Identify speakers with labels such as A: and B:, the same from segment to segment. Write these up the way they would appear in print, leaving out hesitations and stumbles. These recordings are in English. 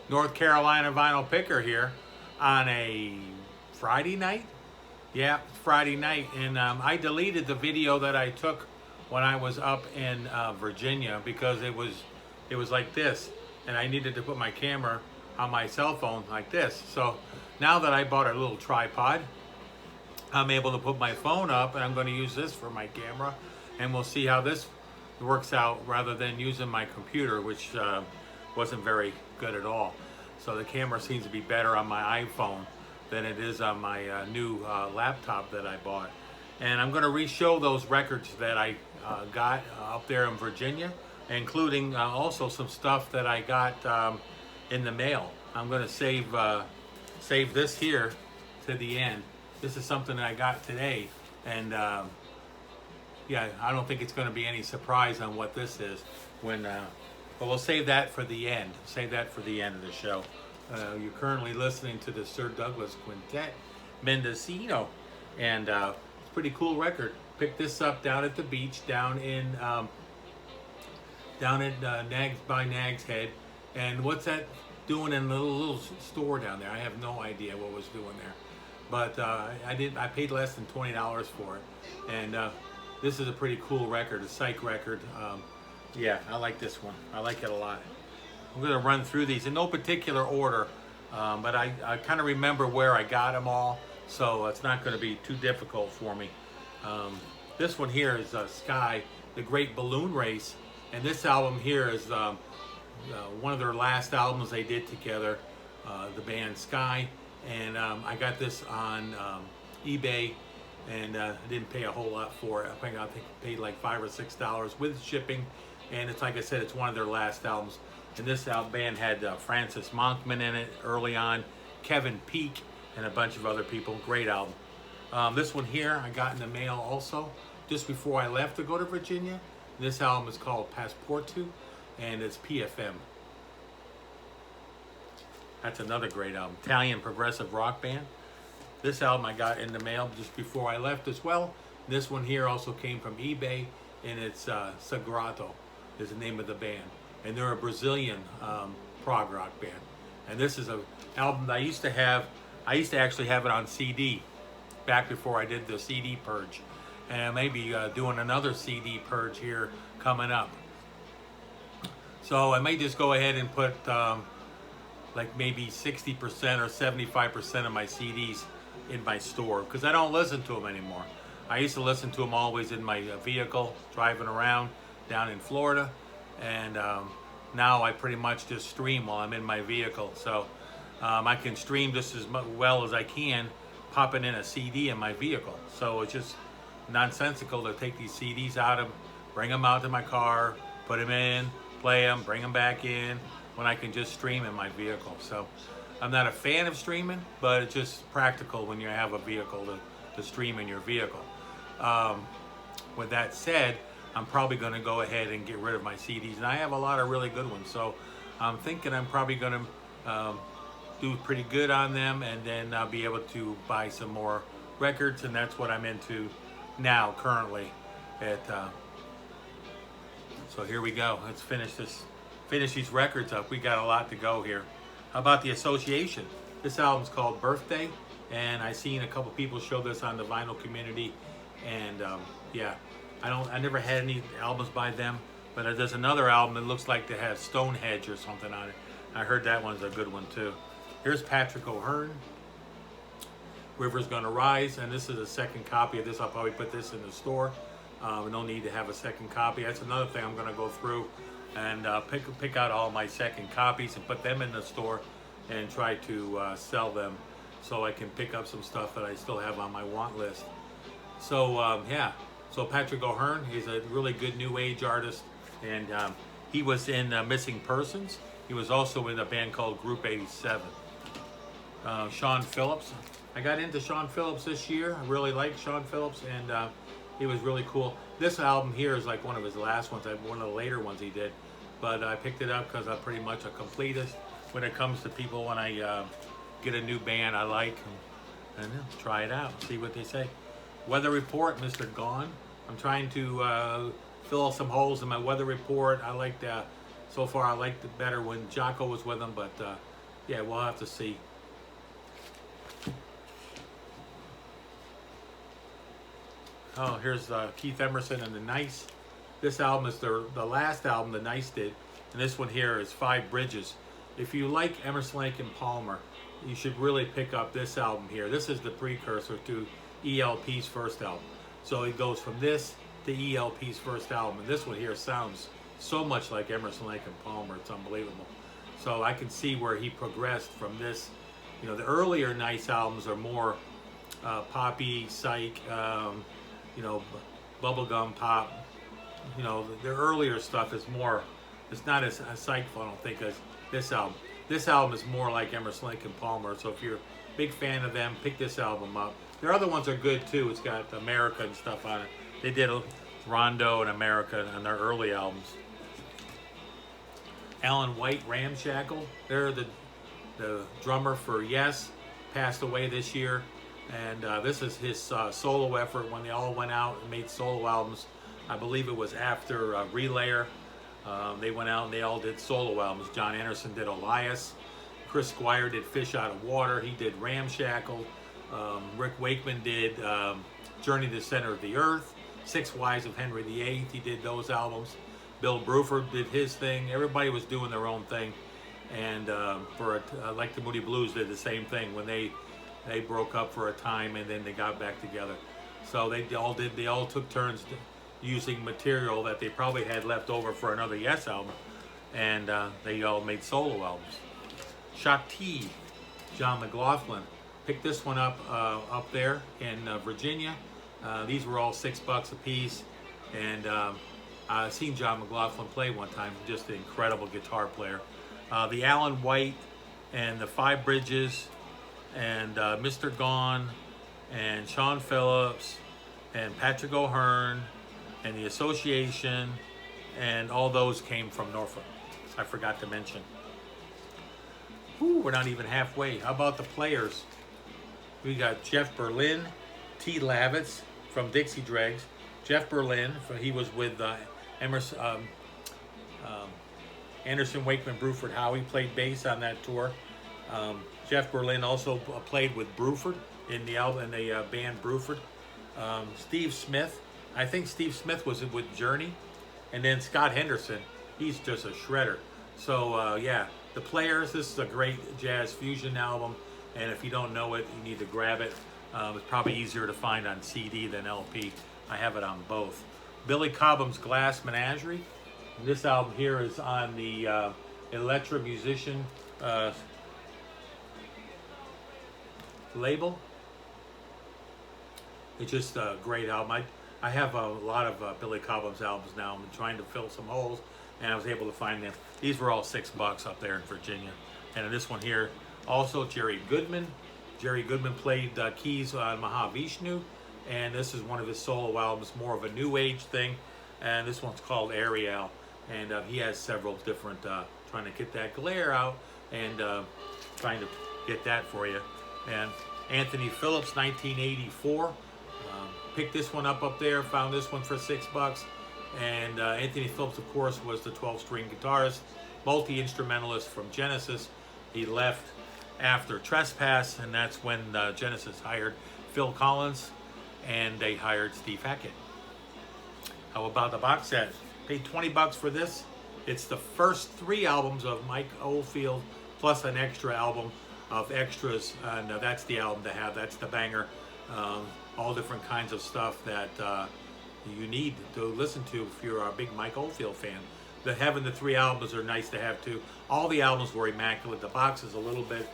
A: North Carolina vinyl picker here on a Friday night. Yeah, Friday night, and I deleted the video that I took when I was up in Virginia because it was like this, and I needed to put my camera on my cell phone like this. So now that I bought a little tripod, I'm able to put my phone up, and I'm going to use this for my camera, and we'll see how this works out rather than using my computer, which wasn't very good at all. So the camera seems to be better on my iPhone than it is on my new laptop that I bought. And I'm going to re-show those records that I got up there in Virginia, including also some stuff that I got in the mail. I'm going to save this here to the end. This is something that I got today, and yeah, I don't think it's going to be any surprise on what this is. But we'll save that for the end. Save that for the end of the show. You're currently listening to the Sir Douglas Quintet, Mendocino, and it's a pretty cool record. Picked this up down at the beach, down at Nags Head. And what's that doing in the little store down there? I have no idea what was doing there, but I paid less than $20 for it, and this is a pretty cool record, a psych record. Yeah, I like this one. I like it a lot. I'm going to run through these in no particular order, but I kind of remember where I got them all, so it's not going to be too difficult for me. This one here is Sky, The Great Balloon Race, and this album here is one of their last albums they did together, the band Sky, and I got this on eBay, and I didn't pay a whole lot for it. I think I paid like $5 or $6 with shipping, and it's like I said, it's one of their last albums. And this band had Francis Monkman in it early on, Kevin Peake, and a bunch of other people. Great album. This one here I got in the mail also just before I left to go to Virginia. This album is called Passepartout, and it's PFM. That's another great album. Italian progressive rock band. This album I got in the mail just before I left as well. This one here also came from eBay, and it's Sagrato is the name of the band. And they're a Brazilian prog rock band. And this is an album that I used to actually have it on CD back before I did the CD purge. And I may be doing another CD purge here coming up. So I may just go ahead and put like maybe 60% or 75% of my CDs in my store, because I don't listen to them anymore. I used to listen to them always in my vehicle driving around down in Florida, and now I pretty much just stream while I'm in my vehicle. So I can stream just as well as I can popping in a CD in my vehicle. So it's just nonsensical to take these CDs out of, bring them out to my car, put them in, play them, bring them back in, when I can just stream in my vehicle. So I'm not a fan of streaming, but it's just practical when you have a vehicle to stream in your vehicle. With that said, I'm probably going to go ahead and get rid of my CDs, and I have a lot of really good ones. So I'm thinking I'm probably going to do pretty good on them, and then I'll be able to buy some more records, and that's what I'm into now currently. So here we go. Let's finish these records up. We got a lot to go here. How about the Association? This album's called Birthday, and I seen a couple people show this on the vinyl community, and yeah, I never had any albums by them, but there's another album that looks like they have Stonehenge or something on it. I heard that one's a good one too. Here's Patrick O'Hearn, River's Gonna Rise, and this is a second copy of this. I'll probably put this in the store. No need to have a second copy. That's another thing I'm gonna go through and pick out all my second copies and put them in the store and try to sell them so I can pick up some stuff that I still have on my want list. So yeah, so Patrick O'Hearn, he's a really good new age artist, and he was in Missing Persons. He was also in a band called Group 87. Sean Phillips. I got into Sean Phillips this year. I really like Sean Phillips, and he was really cool. This album here is like one of his last ones, one of the later ones he did. But I picked it up because I'm pretty much a completist when it comes to people. When I get a new band I like, and try it out, see what they say. Weather Report, Mr. Gone. I'm trying to fill some holes in my weather report. I liked so far I liked it better when Jocko was with them, but Yeah, we'll have to see. Oh, here's Keith Emerson and the Nice. This album is the last album the Nice did, and this one here is Five Bridges. If you like Emerson, Lake and Palmer, you should really pick up this album here. This is the precursor to ELP's first album. So it goes from this to ELP's first album, and this one here sounds so much like Emerson, Lake and Palmer. It's unbelievable. So I can see where he progressed from this. You know, the earlier Nice albums are more poppy, psych, you know, bubblegum pop. You know, the earlier stuff is more, it's not as psychful, I don't think, as this album. This album is more like Emerson, Lake and Palmer, so if you're a big fan of them, pick this album up. Their other ones are good too. It's got America and stuff on it. They did Rondo and America on their early albums. Alan White, Ramshackle, they're the drummer for Yes, passed away this year. And this is his solo effort when they all went out and made solo albums. I believe it was after Relayer. They went out and they all did solo albums. John Anderson did Elias. Chris Squire did Fish Out of Water. He did Ramshackle. Rick Wakeman did Journey to the Center of the Earth. Six Wives of Henry VIII. He did those albums. Bill Bruford did his thing. Everybody was doing their own thing. And like the Moody Blues did the same thing when they broke up for a time and then they got back together. So they all took turns using material that they probably had left over for another Yes album, and they all made solo albums. Shakti, John McLaughlin, picked this one up there in Virginia. These were all $6 a piece, and I've seen John McLaughlin play one time. Just an incredible guitar player. The Alan White and the Five Bridges and Mr. Gone and Sean Phillips and Patrick O'Hearn and the Association, and all those came from Norfolk. I forgot to mention. Whew, we're not even halfway. How about the players? We got Jeff Berlin, T. Lavitz from Dixie Dregs. Jeff Berlin, he was with Emerson, Anderson, Wakeman, Bruford, Howe. He played bass on that tour. Jeff Berlin also played with Bruford in the album, in the band Bruford. Steve Smith, I think Steve Smith was with Journey, and then Scott Henderson, he's just a shredder. So yeah, the players, this is a great jazz fusion album, and if you don't know it, you need to grab it. It's probably easier to find on CD than LP. I have it on both. Billy Cobham's Glass Menagerie. And this album here is on the Electra Musician label. It's just a great album. I have a lot of Billy Cobham's albums now. I'm trying to fill some holes, and I was able to find them. These were all $6 up there in Virginia. And this one here, also Jerry Goodman. Jerry Goodman played keys on Mahavishnu, and this is one of his solo albums, more of a new age thing. And this one's called Ariel, and he has several different, trying to get that glare out and trying to get that for you. And Anthony Phillips, 1984. Picked this one up there, found this one for $6. And Anthony Phillips, of course, was the 12-string guitarist, multi-instrumentalist from Genesis. He left after Trespass, and that's when Genesis hired Phil Collins, and they hired Steve Hackett. How about the box set? Paid $20 for this. It's the first 3 albums of Mike Oldfield, plus an extra album of extras, and that's the album to have. That's the banger. All different kinds of stuff that you need to listen to if you're a big Mike Oldfield fan. Having the 3 albums are nice to have too. All the albums were immaculate. The box is a little bit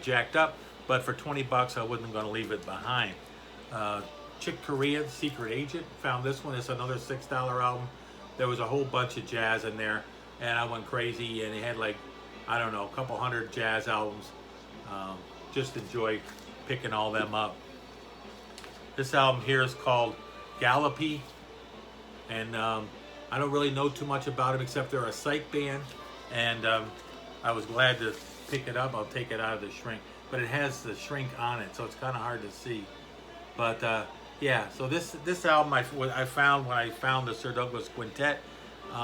A: jacked up, but for $20 I wasn't going to leave it behind. Chick Corea, Secret Agent, found this one. It's another $6 album. There was a whole bunch of jazz in there, and I went crazy, and it had like, I don't know, a couple hundred jazz albums. Just enjoy picking all them up. This album here is called Gallopy, and I don't really know too much about them except they're a psych band, and I was glad to pick it up. I'll take it out of the shrink, but it has the shrink on it, so it's kind of hard to see. But yeah, so this album I found when I found the Sir Douglas Quintet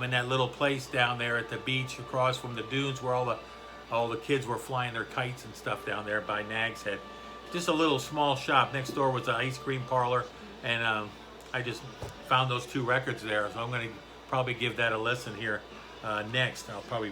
A: in that little place down there at the beach across from the dunes where all the all the kids were flying their kites and stuff down there by Nag's Head. Just a little small shop. Next door was an ice cream parlor, and I just found those 2 records there. So I'm going to probably give that a listen here next. I'll probably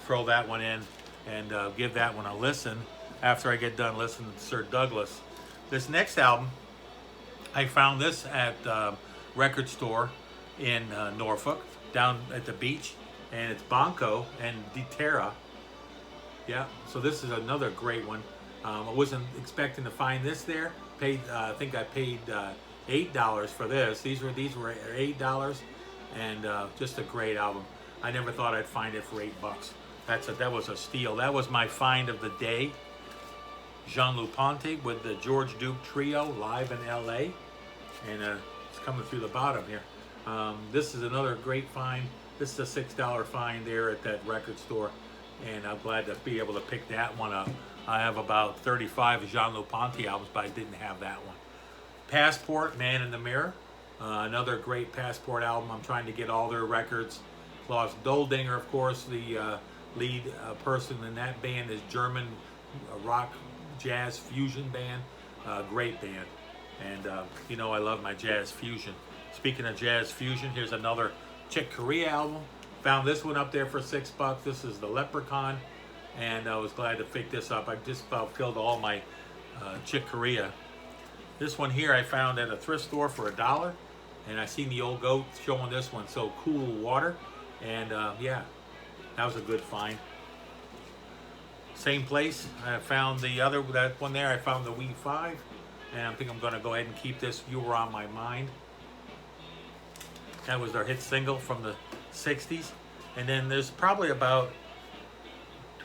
A: throw that one in and give that one a listen after I get done listening to Sir Douglas. This next album, I found this at record store in Norfolk, down at the beach, and it's Banco and Di Terra. Yeah, so this is another great one. I wasn't expecting to find this there. I think I paid $8 for this. These were $8, and just a great album. I never thought I'd find it for $8. That was a steal. That was my find of the day. Jean-Luc Ponty with the George Duke Trio live in LA, and it's coming through the bottom here. This is another great find. This is a $6 find there at that record store, and I'm glad to be able to pick that one up. I have about 35 Jean-Luc Ponty albums, but I didn't have that one. Passport, Man in the Mirror, another great Passport album. I'm trying to get all their records. Klaus Doldinger, of course, the lead person in that band, is German rock jazz fusion band. Great band, and you know I love my jazz fusion. Speaking of jazz fusion, here's another Chick Corea album. Found this one up there for $6. This is the Leprechaun, and I was glad to pick this up. I just about filled all my Chick Corea. This one here I found at a thrift store for $1, and I seen the old goat showing this one, So Cool Water, and yeah, that was a good find. Same place, I found that one there, I found the We 5, and I think I'm going to go ahead and keep this, You Were On My Mind. That was their hit single from the 60s. And then there's probably about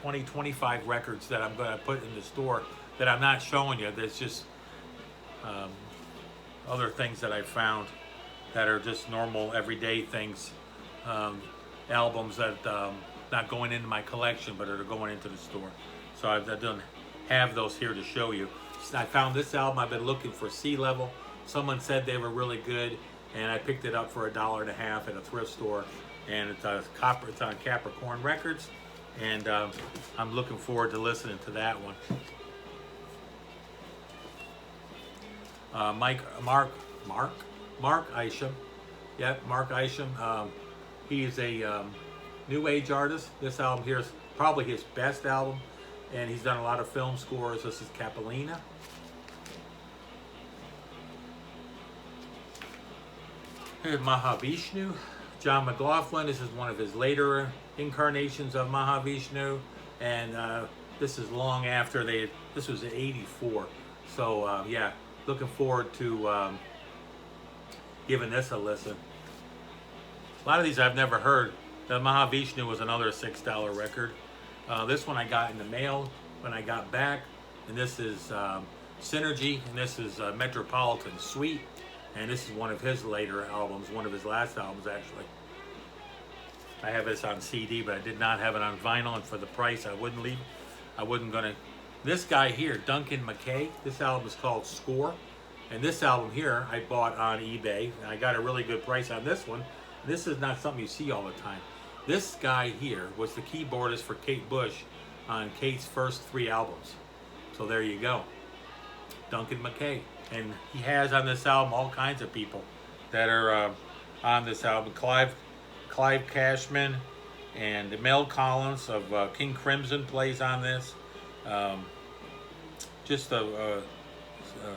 A: 25 records that I'm going to put in the store that I'm not showing you. There's just other things that I found that are just normal, everyday things. Albums that not going into my collection, but are going into the store. So I don't have those here to show you. I found this album. I've been looking for Sea Level. Someone said they were really good, and I picked it up for $1.50 at a thrift store. And it's on Capricorn Records, and I'm looking forward to listening to that one. Mark Isham. Yep, Mark Isham. He is a new age artist. This album here is probably his best album, and he's done a lot of film scores. This is Capellina. Here's Mahavishnu. John McLaughlin. This is one of his later incarnations of Mahavishnu, and this is long after this was in '84. So yeah, looking forward to giving this a listen. A lot of these I've never heard. The Mahavishnu was another $6 record. This one I got in the mail when I got back, and this is Synergy, and this is Metropolitan Suite, and this is one of his later albums, one of his last albums actually. I have this on CD, but I did not have it on vinyl, and for the price I wasn't gonna. This guy here, Duncan McKay, this album is called Score, and this album here I bought on eBay, and I got a really good price on this one. This is not something you see all the time. This guy here was the keyboardist for Kate Bush on Kate's first 3 albums. So there you go. Duncan McKay. And he has on this album all kinds of people that are on this album. Clive Cashman and Mel Collins of King Crimson plays on this.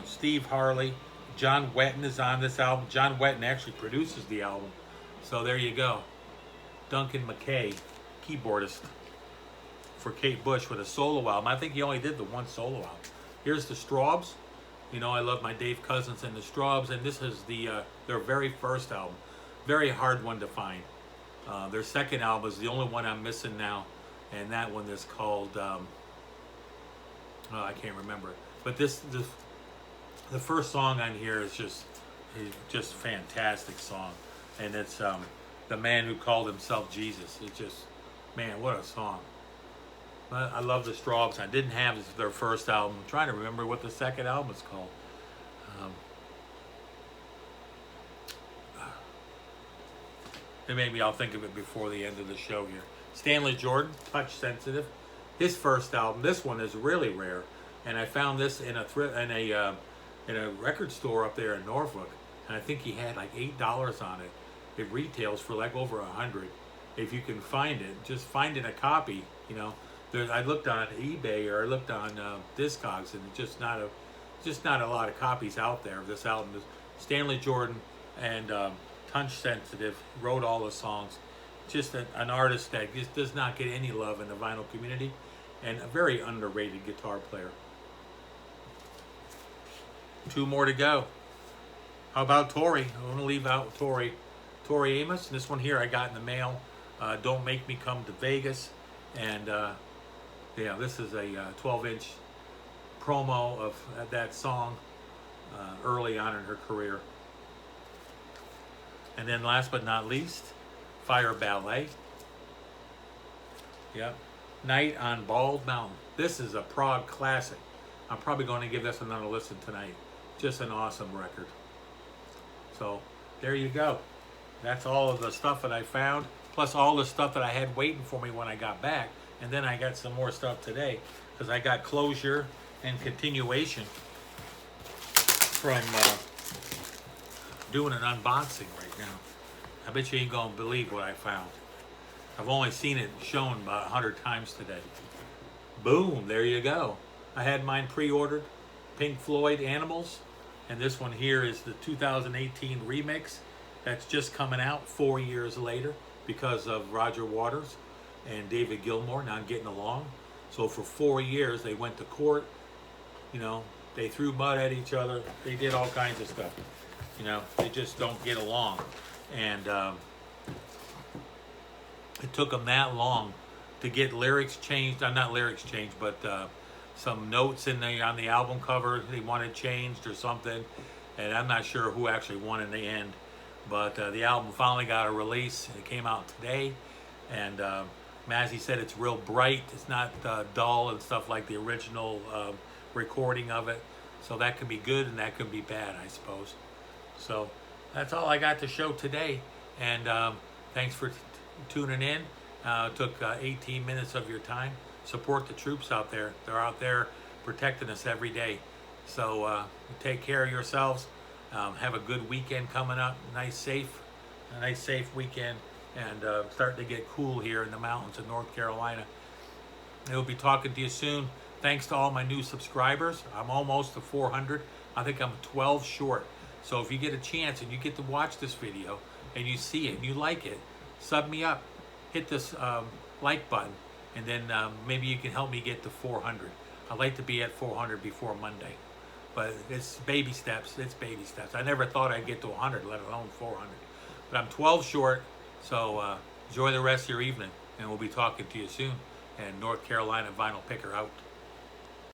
A: Steve Harley. John Wetton is on this album. John Wetton actually produces the album. So there you go. Duncan McKay, keyboardist for Kate Bush with a solo album. I think he only did the one solo album. Here's the Straubs. You know I love my Dave Cousins and the Straubs, and this is their very first album. Very hard one to find. Their second album is the only one I'm missing now, and that one is called I can't remember it. But the first song on here is just a fantastic song, and it's The Man Who Called Himself Jesus. It's just, man, what a song. I love the Straubs. I didn't have their first album. I'm trying to remember what the second album is called. And maybe I'll think of it before the end of the show here. Stanley Jordan, Touch Sensitive. his first album. This one is really rare, and I found this in a record store up there in Norfolk, and I think he had like $8 on it. It retails for like over 100. If you can find it, just finding a copy. You know, I looked on eBay or I looked on Discogs, and just not a lot of copies out there of this album. Stanley Jordan and Touch Sensitive wrote all the songs. Just an artist that just does not get any love in the vinyl community, and a very underrated guitar player. 2 more to go. How about Tori? I want to leave out Tori Amos. And this one here I got in the mail. Don't Make Me Come to Vegas. And yeah, this is a 12-inch promo of that song early on in her career. And then last but not least, Fire Ballet. Yep. Night on Bald Mountain. This is a prog classic. I'm probably going to give this another listen tonight. Just an awesome record. So there you go. That's all of the stuff that I found, plus all the stuff that I had waiting for me when I got back. And then I got some more stuff today, because I got closure and continuation from doing an unboxing right now. I bet you ain't gonna believe what I found. I've only seen it shown about 100 times today. Boom, there you go. I had mine pre-ordered, Pink Floyd Animals, and this one here is the 2018 remix that's just coming out 4 years later because of Roger Waters and David Gilmour not getting along. So for 4 years they went to court, you know, they threw mud at each other, they did all kinds of stuff. You know, they just don't get along. And it took them that long to get lyrics changed. Not lyrics changed, but some notes on the album cover they wanted changed or something. And I'm not sure who actually won in the end. But the album finally got a release. It came out today. And Mazzy said it's real bright. It's not dull and stuff like the original recording of it. So that could be good and that could be bad, I suppose. So that's all I got to show today. And thanks for tuning in. Took 18 minutes of your time. Support the troops out there. They're out there protecting us every day. So take care of yourselves. Have a good weekend coming up. A nice safe weekend. And starting to get cool here in the mountains of North Carolina. We'll be talking to you soon. Thanks to all my new subscribers. I'm almost to 400. I think I'm 12 short. So if you get a chance and you get to watch this video and you see it and you like it, sub me up. Hit this like button, and then maybe you can help me get to 400. I'd like to be at 400 before Monday. But it's baby steps. It's baby steps. I never thought I'd get to 100, let alone 400. But I'm 12 short, so enjoy the rest of your evening, and we'll be talking to you soon. And North Carolina Vinyl Picker out.